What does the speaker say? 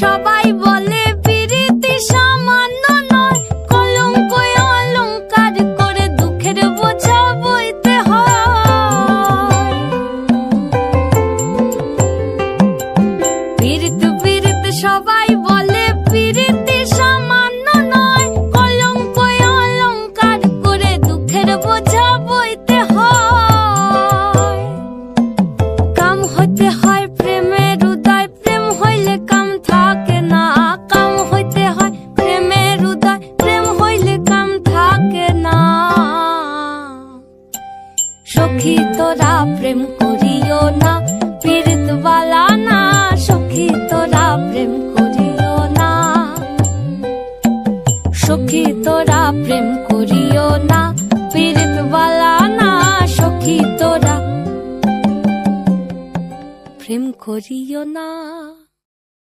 সবাই বলে পিরিতি সামান্য নয়, কলঙ্ক অলংকার করে দুঃখের বোঝা বইতে হয়। পিরিত সবাই বলে পিরিতি সামান্য নয়, কলঙ্ক অলংকার করে দুঃখের বোঝা বইতে হয়। কাম হইতে হয় প্রেমের উদয়, প্রেম হইলে কাম থাকে না। কাম হইতে হয় প্রেমের উদয়, প্রেম হইলে কাম থাকে না। সখী তোরা প্রেম করিও না, পীড়িত বালা না। সখী তোরা প্রেম করিও না, সখী তোরা প্রেম করিও না, পীড়িত বালা না। সখী তোরা প্রেম করিও না।